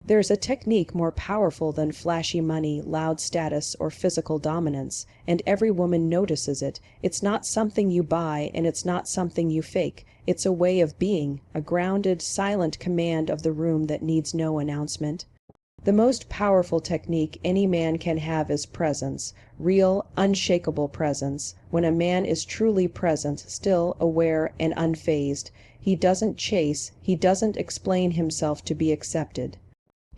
There's a technique more powerful than flashy money, loud status, or physical dominance, and every woman notices it. It's not something you buy, and it's not something you fake. It's a way of being, a grounded, silent command of the room that needs no announcement. The most powerful technique any man can have is presence, real, unshakable presence. When a man is truly present, still, aware, and unfazed, he doesn't chase, he doesn't explain himself to be accepted.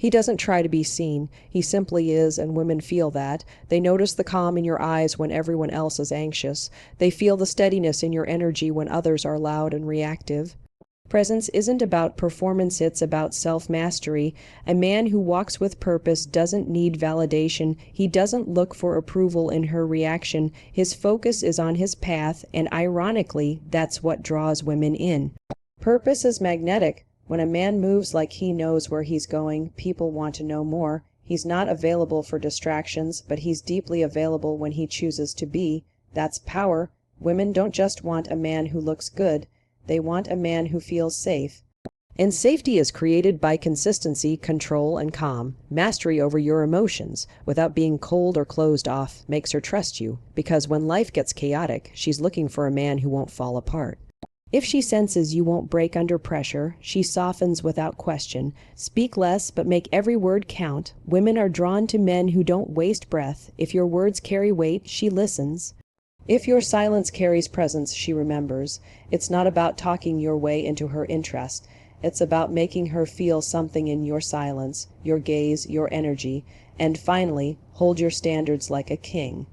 He doesn't try to be seen, he simply is, and women feel that. They notice the calm in your eyes when everyone else is anxious. They feel the steadiness in your energy when others are loud and reactive. Presence isn't about performance, it's about self-mastery. A man who walks with purpose doesn't need validation. He doesn't look for approval in her reaction. His focus is on his path, and ironically, that's what draws women in. Purpose is magnetic. When a man moves like he knows where he's going, people want to know more. He's not available for distractions, but he's deeply available when he chooses to be. That's power. Women don't just want a man who looks good. They want a man who feels safe. And safety is created by consistency, control, and calm. Mastery over your emotions, without being cold or closed off, makes her trust you, because when life gets chaotic, she's looking for a man who won't fall apart. If she senses you won't break under pressure, she softens without question. Speak less, but make every word count. Women are drawn to men who don't waste breath. If your words carry weight, she listens. If your silence carries presence, she remembers. It's not about talking your way into her interest. It's about making her feel something in your silence, your gaze, your energy. And finally, hold your standards like a king.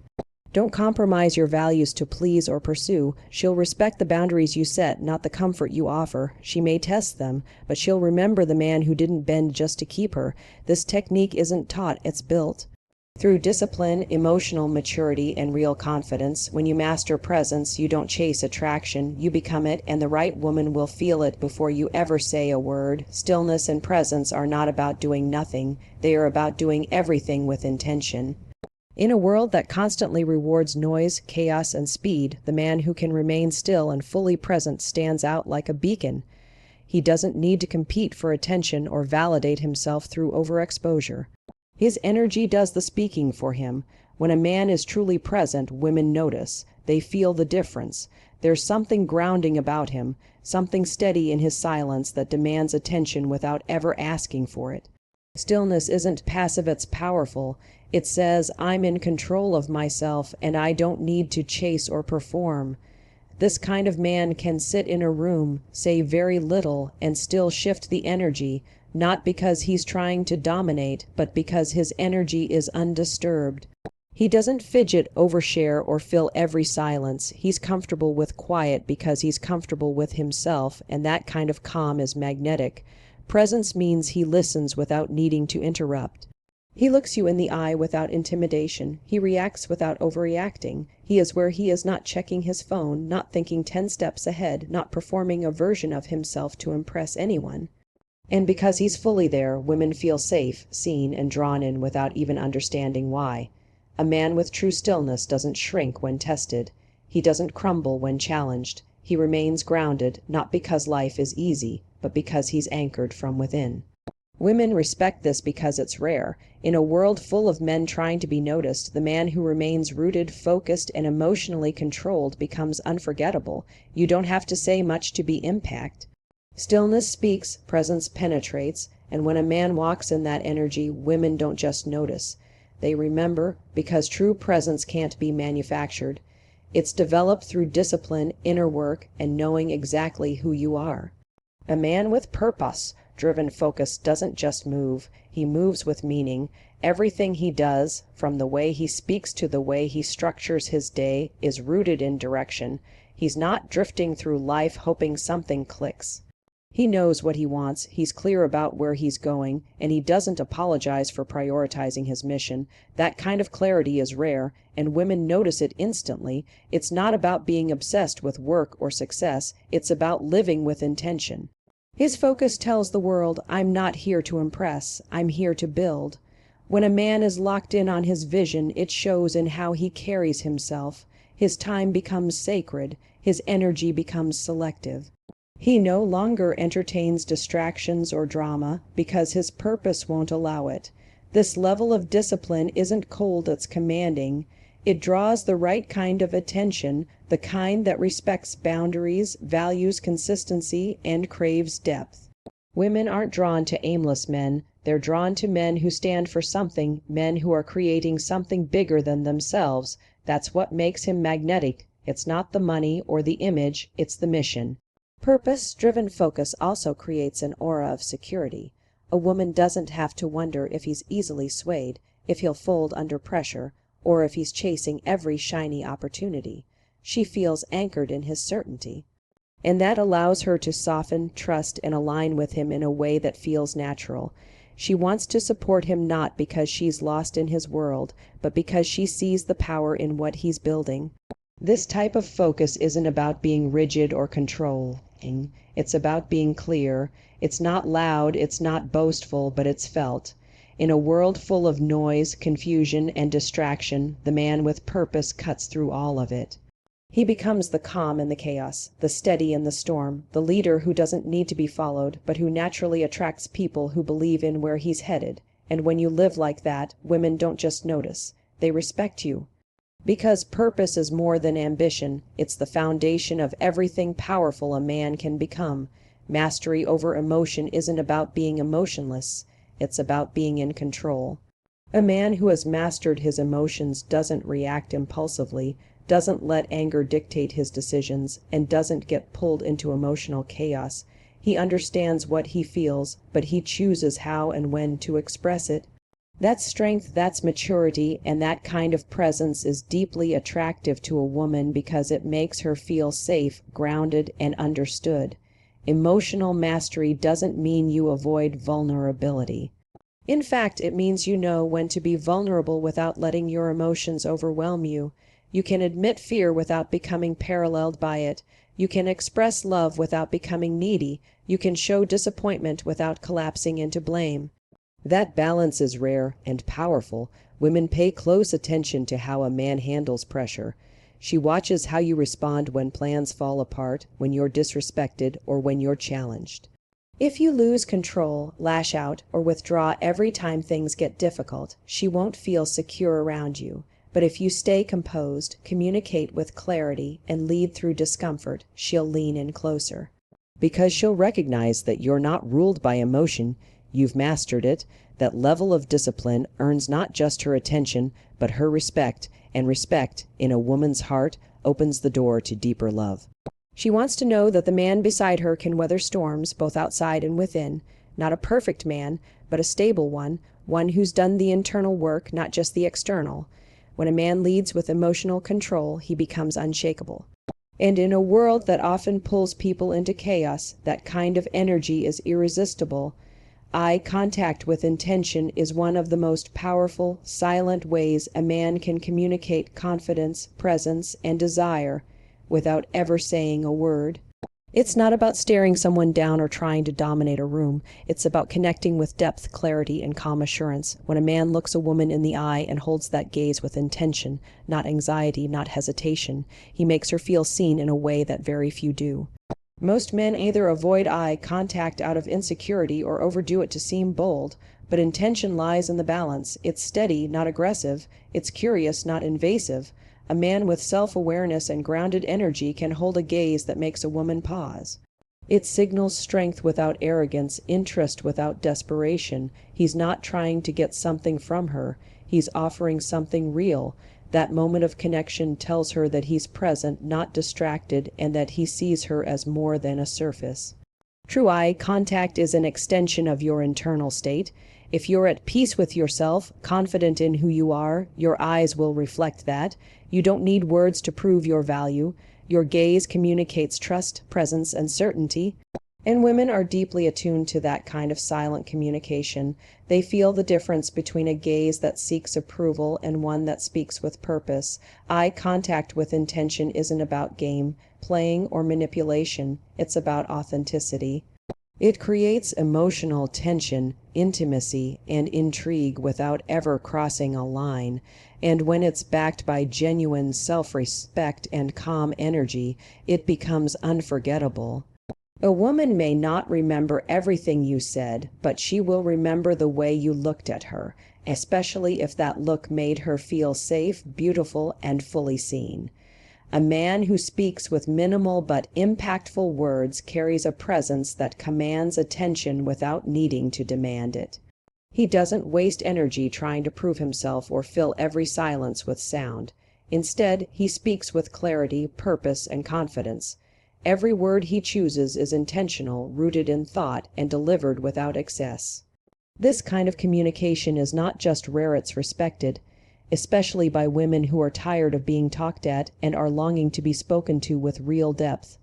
Don't compromise your values to please or pursue. She'll respect the boundaries you set, not the comfort you offer. She may test them, but she'll remember the man who didn't bend just to keep her. This technique isn't taught, it's built. Through discipline, emotional maturity, and real confidence. When you master presence, you don't chase attraction, you become it, and the right woman will feel it before you ever say a word. Stillness and presence are not about doing nothing, they are about doing everything with intention. In a world that constantly rewards noise, chaos, and speed, the man who can remain still and fully present stands out like a beacon. He doesn't need to compete for attention or validate himself through overexposure. His energy does the speaking for him. When a man is truly present, women notice. They feel the difference. There's something grounding about him, something steady in his silence that demands attention without ever asking for it. Stillness isn't passive, it's powerful. It says, I'm in control of myself, and I don't need to chase or perform. This kind of man can sit in a room, say very little, and still shift the energy, not because he's trying to dominate, but because his energy is undisturbed. He doesn't fidget, overshare, or fill every silence. He's comfortable with quiet because he's comfortable with himself, and that kind of calm is magnetic. Presence means he listens without needing to interrupt. He looks you in the eye without intimidation. He reacts without overreacting. He is where he is, not checking his phone, not thinking 10 steps ahead, not performing a version of himself to impress anyone. And because he's fully there, women feel safe, seen, and drawn in without even understanding why. A man with true stillness doesn't shrink when tested. He doesn't crumble when challenged. He remains grounded, not because life is easy, but because he's anchored from within. Women respect this because it's rare. In a world full of men trying to be noticed, the man who remains rooted, focused, and emotionally controlled becomes unforgettable. You don't have to say much to be impact. Stillness speaks, presence penetrates, and when a man walks in that energy, women don't just notice. They remember, because true presence can't be manufactured. It's developed through discipline, inner work, and knowing exactly who you are. A man with purpose, driven focus doesn't just move, he moves with meaning. Everything he does, from the way he speaks to the way he structures his day, is rooted in direction. He's not drifting through life hoping something clicks. He knows what he wants, he's clear about where he's going, and he doesn't apologize for prioritizing his mission. That kind of clarity is rare, and women notice it instantly. It's not about being obsessed with work or success, it's about living with intention. His focus tells the world, I'm not here to impress, I'm here to build. When a man is locked in on his vision, it shows in how he carries himself. His time becomes sacred, his energy becomes selective. He no longer entertains distractions or drama because his purpose won't allow it. This level of discipline isn't cold, it's commanding. It draws the right kind of attention, the kind that respects boundaries, values consistency, and craves depth. Women aren't drawn to aimless men, they're drawn to men who stand for something, men who are creating something bigger than themselves. That's what makes him magnetic. It's not the money or the image, it's the mission. Purpose-driven focus also creates an aura of security. A woman doesn't have to wonder if he's easily swayed, if he'll fold under pressure, or if he's chasing every shiny opportunity. She feels anchored in his certainty. And that allows her to soften, trust, and align with him in a way that feels natural. She wants to support him not because she's lost in his world, but because she sees the power in what he's building. This type of focus isn't about being rigid or controlling. It's about being clear. It's not loud, it's not boastful, but it's felt. In a world full of noise, confusion, and distraction, the man with purpose cuts through all of it. He becomes the calm in the chaos, the steady in the storm, the leader who doesn't need to be followed, but who naturally attracts people who believe in where he's headed. And when you live like that, women don't just notice, they respect you. Because purpose is more than ambition, it's the foundation of everything powerful a man can become. Mastery over emotion isn't about being emotionless, it's about being in control. A man who has mastered his emotions doesn't react impulsively, doesn't let anger dictate his decisions, and doesn't get pulled into emotional chaos. He understands what he feels, but he chooses how and when to express it. That's strength, that's maturity, and that kind of presence is deeply attractive to a woman because it makes her feel safe, grounded, and understood. Emotional mastery doesn't mean you avoid vulnerability. In fact, it means you know when to be vulnerable without letting your emotions overwhelm you. You can admit fear without becoming paralleled by it. You can express love without becoming needy. You can show disappointment without collapsing into blame. That balance is rare and powerful. Women pay close attention to how a man handles pressure. She watches how you respond when plans fall apart, when you're disrespected, or when you're challenged. If you lose control, lash out, or withdraw every time things get difficult, she won't feel secure around you. But if you stay composed, communicate with clarity, and lead through discomfort, she'll lean in closer. Because she'll recognize that you're not ruled by emotion, you've mastered it. That level of discipline earns not just her attention, but her respect, and respect, in a woman's heart, opens the door to deeper love. She wants to know that the man beside her can weather storms, both outside and within. Not a perfect man, but a stable one, one who's done the internal work, not just the external. When a man leads with emotional control, he becomes unshakable. And in a world that often pulls people into chaos, that kind of energy is irresistible. Eye contact with intention is one of the most powerful, silent ways a man can communicate confidence, presence, and desire without ever saying a word. It's not about staring someone down or trying to dominate a room. It's about connecting with depth, clarity, and calm assurance. When a man looks a woman in the eye and holds that gaze with intention, not anxiety, not hesitation, he makes her feel seen in a way that very few do. Most men either avoid eye contact out of insecurity or overdo it to seem bold, but intention lies in the balance. It's steady, not aggressive. It's curious, not invasive. A man with self-awareness and grounded energy can hold a gaze that makes a woman pause. It signals strength without arrogance, interest without desperation. He's not trying to get something from her. He's offering something real. That moment of connection tells her that he's present, not distracted, and that he sees her as more than a surface. True eye contact is an extension of your internal state. If you're at peace with yourself, confident in who you are, your eyes will reflect that. You don't need words to prove your value. Your gaze communicates trust, presence, and certainty. And women are deeply attuned to that kind of silent communication. They feel the difference between a gaze that seeks approval and one that speaks with purpose. Eye contact with intention isn't about game, playing, or manipulation. It's about authenticity. It creates emotional tension, intimacy, and intrigue without ever crossing a line. And when it's backed by genuine self-respect and calm energy, it becomes unforgettable. A woman may not remember everything you said, but she will remember the way you looked at her, especially if that look made her feel safe, beautiful, and fully seen. A man who speaks with minimal but impactful words carries a presence that commands attention without needing to demand it. He doesn't waste energy trying to prove himself or fill every silence with sound. Instead, he speaks with clarity, purpose, and confidence. Every word he chooses is intentional, rooted in thought, and delivered without excess. This kind of communication is not just rare, it's respected, especially by women who are tired of being talked at and are longing to be spoken to with real depth.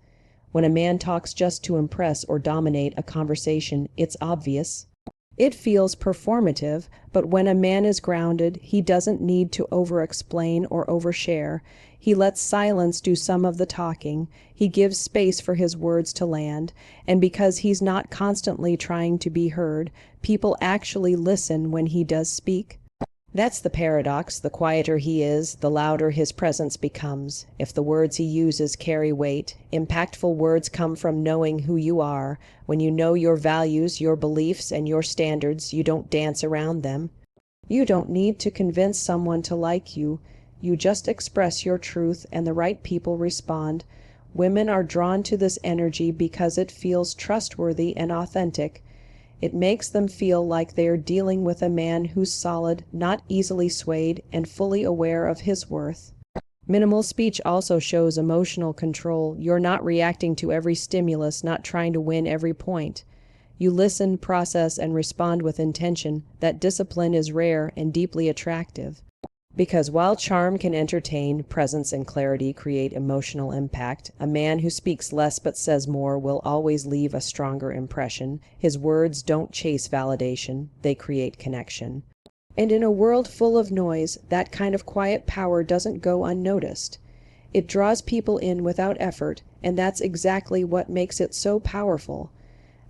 When a man talks just to impress or dominate a conversation, it's obvious. It feels performative, but when a man is grounded, he doesn't need to over-explain or overshare. He lets silence do some of the talking. He gives space for his words to land, and because he's not constantly trying to be heard, people actually listen when he does speak. That's the paradox. The quieter he is, the louder his presence becomes. If the words he uses carry weight, impactful words come from knowing who you are. When you know your values, your beliefs, and your standards, you don't dance around them. You don't need to convince someone to like you. You just express your truth and the right people respond. Women are drawn to this energy because it feels trustworthy and authentic. It makes them feel like they're dealing with a man who's solid, not easily swayed, and fully aware of his worth. Minimal speech also shows emotional control. You're not reacting to every stimulus, not trying to win every point. You listen, process, and respond with intention. That discipline is rare and deeply attractive. Because while charm can entertain, presence and clarity create emotional impact. A man who speaks less but says more will always leave a stronger impression. His words don't chase validation, they create connection. And in a world full of noise, that kind of quiet power doesn't go unnoticed. It draws people in without effort, and that's exactly what makes it so powerful.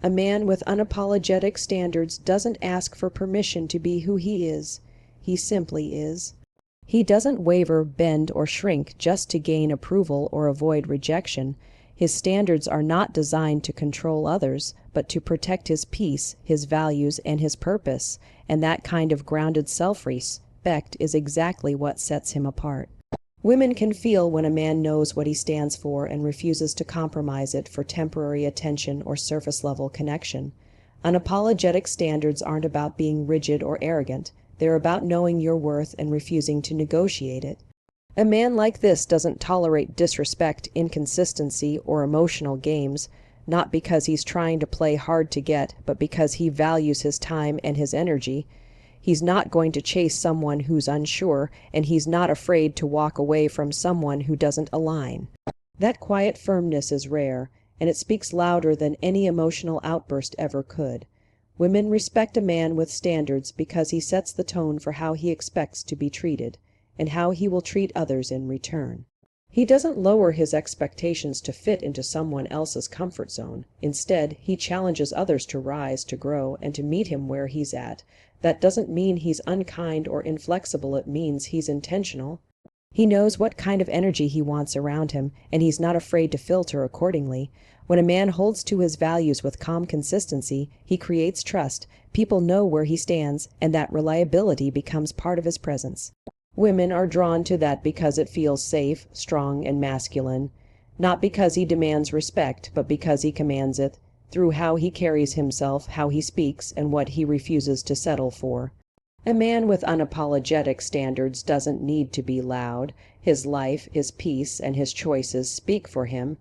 A man with unapologetic standards doesn't ask for permission to be who he is. He simply is. He doesn't waver, bend, or shrink just to gain approval or avoid rejection. His standards are not designed to control others, but to protect his peace, his values, and his purpose, and that kind of grounded self-respect is exactly what sets him apart. Women can feel when a man knows what he stands for and refuses to compromise it for temporary attention or surface-level connection. Unapologetic standards aren't about being rigid or arrogant. They're about knowing your worth and refusing to negotiate it. A man like this doesn't tolerate disrespect, inconsistency, or emotional games, not because he's trying to play hard to get, but because he values his time and his energy. He's not going to chase someone who's unsure, and he's not afraid to walk away from someone who doesn't align. That quiet firmness is rare, and it speaks louder than any emotional outburst ever could. Women respect a man with standards because he sets the tone for how he expects to be treated, and how he will treat others in return. He doesn't lower his expectations to fit into someone else's comfort zone. Instead, he challenges others to rise, to grow, and to meet him where he's at. That doesn't mean he's unkind or inflexible, it means he's intentional. He knows what kind of energy he wants around him, and he's not afraid to filter accordingly. When a man holds to his values with calm consistency, he creates trust. People know where he stands, and that reliability becomes part of his presence. Women are drawn to that because it feels safe, strong, and masculine. Not because he demands respect, but because he commands it, through how he carries himself, how he speaks, and what he refuses to settle for. A man with unapologetic standards doesn't need to be loud. His life, his peace, and his choices speak for him.